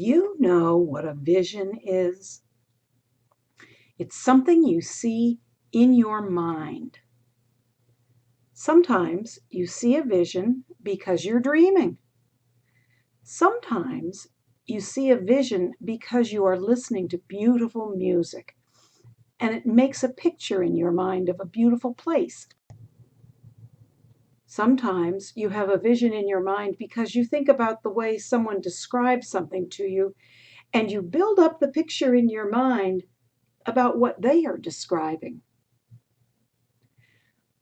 you know what a vision is? It's something you see in your mind. Sometimes you see a vision because you're dreaming. Sometimes you see a vision because you are listening to beautiful music, and it makes a picture in your mind of a beautiful place. Sometimes you have a vision in your mind because you think about the way someone describes something to you, and you build up the picture in your mind about what they are describing.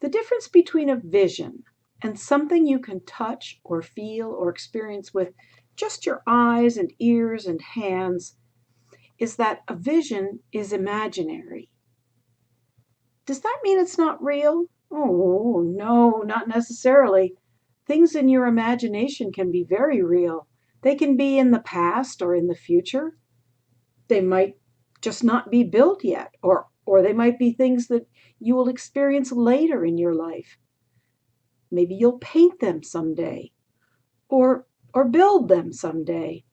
The difference between a vision and something you can touch or feel or experience with just your eyes and ears and hands is that a vision is imaginary. Does that mean it's not real? Oh, no, not necessarily. Things in your imagination can be very real. They can be in the past or in the future. They might just not be built yet, or they might be things that you will experience later in your life. Maybe you'll paint them someday, or build them someday,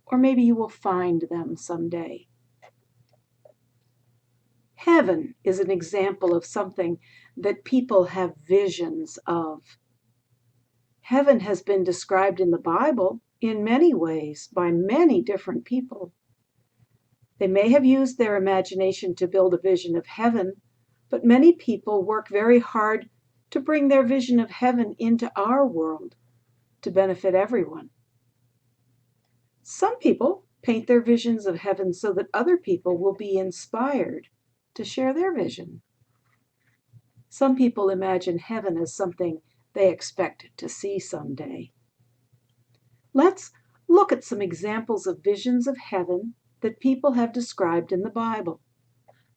or maybe you will find them someday. Heaven is an example of something that people have visions of. Heaven has been described in the Bible in many ways by many different people. They may have used their imagination to build a vision of heaven, but many people work very hard to bring their vision of heaven into our world to benefit everyone. Some people paint their visions of heaven so that other people will be inspired to share their vision. Some people imagine heaven as something they expect to see someday. Let's look at some examples of visions of heaven that people have described in the Bible.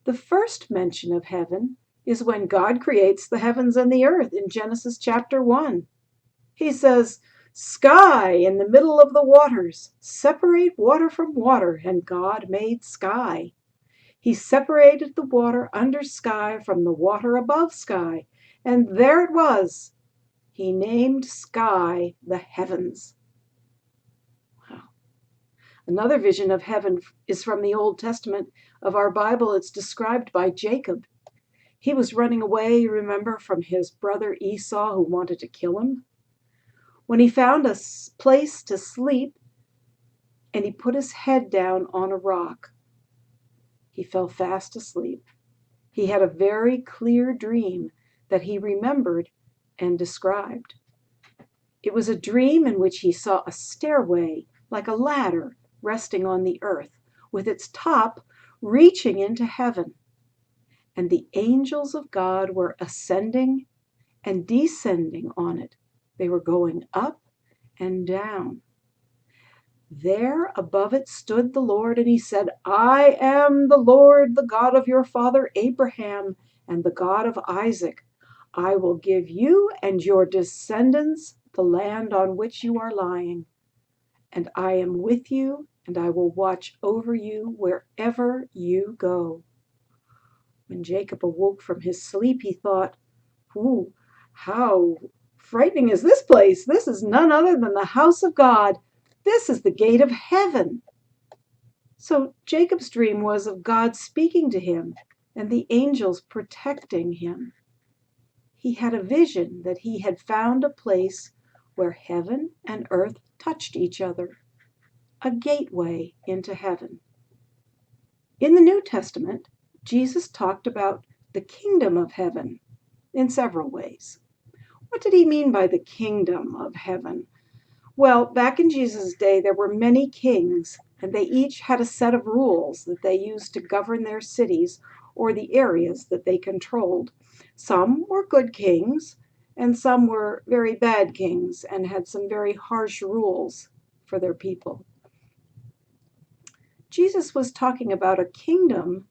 The first mention of heaven is when God creates the heavens and the earth in Genesis chapter 1. He says, "Sky in the middle of the waters, separate water from water," and God made sky. He separated the water under sky from the water above sky, and there it was. He named sky the heavens. Wow. Another vision of heaven is from the Old Testament of our Bible. It's described by Jacob. He was running away, you remember, from his brother Esau, who wanted to kill him. When he found a place to sleep and he put his head down on a rock, he fell fast asleep. He had a very clear dream that he remembered and described. It was a dream in which he saw a stairway like a ladder resting on the earth, with its top reaching into heaven. And the angels of God were ascending and descending on it. They were going up and down. There above it stood the Lord, and he said, "I am the Lord, the God of your father Abraham, and the God of Isaac. I will give you and your descendants the land on which you are lying. And I am with you, and I will watch over you wherever you go." When Jacob awoke from his sleep, he thought, "Ooh, how frightening is this place? This is none other than the house of God. This is the gate of heaven." So Jacob's dream was of God speaking to him and the angels protecting him. He had a vision that he had found a place where heaven and earth touched each other, a gateway into heaven. In the New Testament, Jesus talked about the kingdom of heaven in several ways. What did he mean by the kingdom of heaven? Well, back in Jesus' day, there were many kings, and they each had a set of rules that they used to govern their cities or the areas that they controlled. Some were good kings, and some were very bad kings and had some very harsh rules for their people. Jesus was talking about a kingdom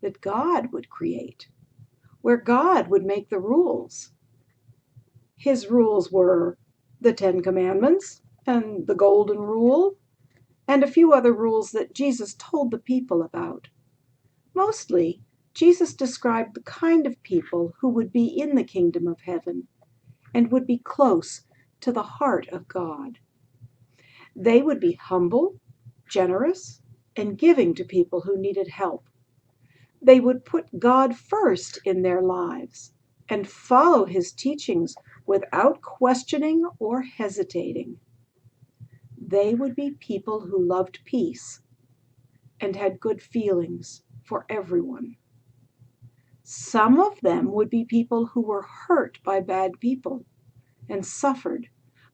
that God would create, where God would make the rules. His rules were the 10 Commandments and the Golden Rule, and a few other rules that Jesus told the people about. Mostly, Jesus described the kind of people who would be in the kingdom of heaven and would be close to the heart of God. They would be humble, generous, and giving to people who needed help. They would put God first in their lives and follow his teachings without questioning or hesitating. They would be people who loved peace and had good feelings for everyone. Some of them would be people who were hurt by bad people and suffered,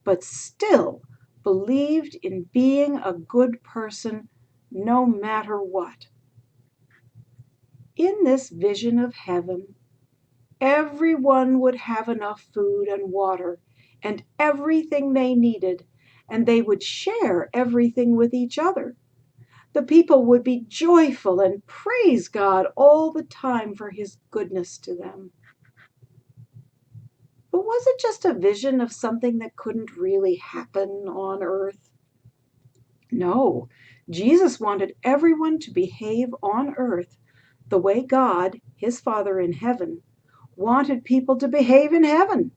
but still believed in being a good person no matter what. In this vision of heaven, everyone would have enough food and water and everything they needed, and they would share everything with each other. The people would be joyful and praise God all the time for his goodness to them. But was it just a vision of something that couldn't really happen on earth? No, Jesus wanted everyone to behave on earth the way God, his Father in heaven, wanted people to behave in heaven.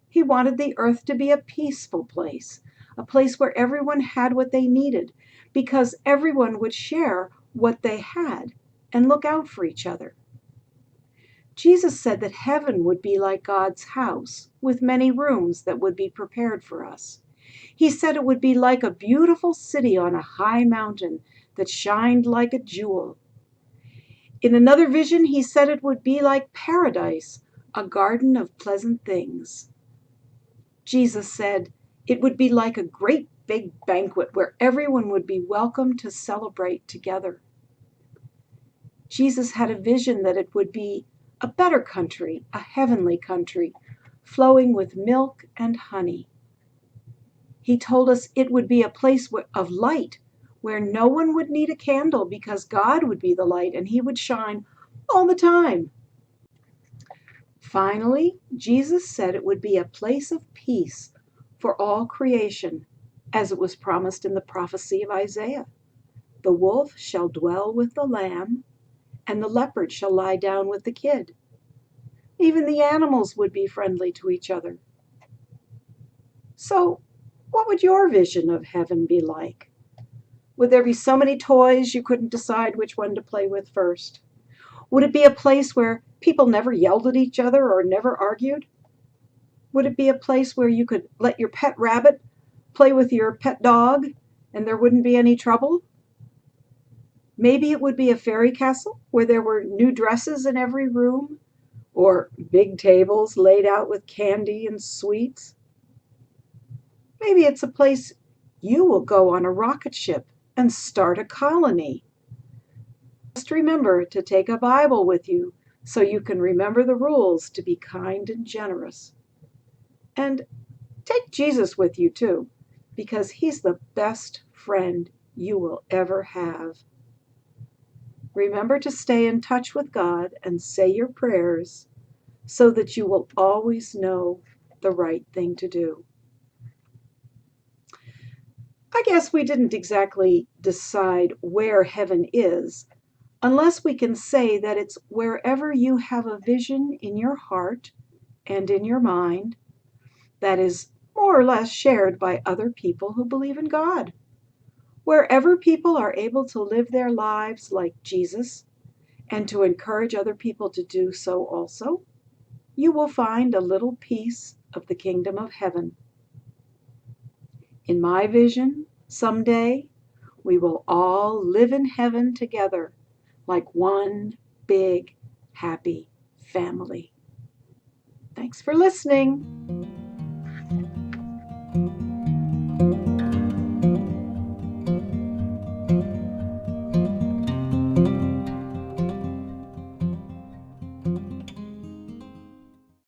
He wanted the earth to be a peaceful place, a place where everyone had what they needed, because everyone would share what they had and look out for each other. Jesus said that heaven would be like God's house, with many rooms that would be prepared for us. He said it would be like a beautiful city on a high mountain that shined like a jewel. In another vision, he said it would be like paradise, a garden of pleasant things. Jesus said it would be like a great big banquet where everyone would be welcome to celebrate together. Jesus had a vision that it would be a better country, a heavenly country, flowing with milk and honey. He told us it would be a place of light where no one would need a candle because God would be the light and he would shine all the time. Finally, Jesus said it would be a place of peace for all creation, as it was promised in the prophecy of Isaiah. The wolf shall dwell with the lamb, and the leopard shall lie down with the kid. Even the animals would be friendly to each other. So, what would your vision of heaven be like? Would there be so many toys you couldn't decide which one to play with first? Would it be a place where people never yelled at each other or never argued? Would it be a place where you could let your pet rabbit play with your pet dog and there wouldn't be any trouble? Maybe it would be a fairy castle where there were new dresses in every room or big tables laid out with candy and sweets. Maybe it's a place you will go on a rocket ship and start a colony. Just remember to take a Bible with you so you can remember the rules to be kind and generous. And take Jesus with you too, because he's the best friend you will ever have. Remember to stay in touch with God and say your prayers so that you will always know the right thing to do. I guess we didn't exactly decide where heaven is, unless we can say that it's wherever you have a vision in your heart and in your mind that is more or less shared by other people who believe in God. Wherever people are able to live their lives like Jesus and to encourage other people to do so also, you will find a little piece of the kingdom of heaven. In my vision, someday, we will all live in heaven together like one big, happy family. Thanks for listening.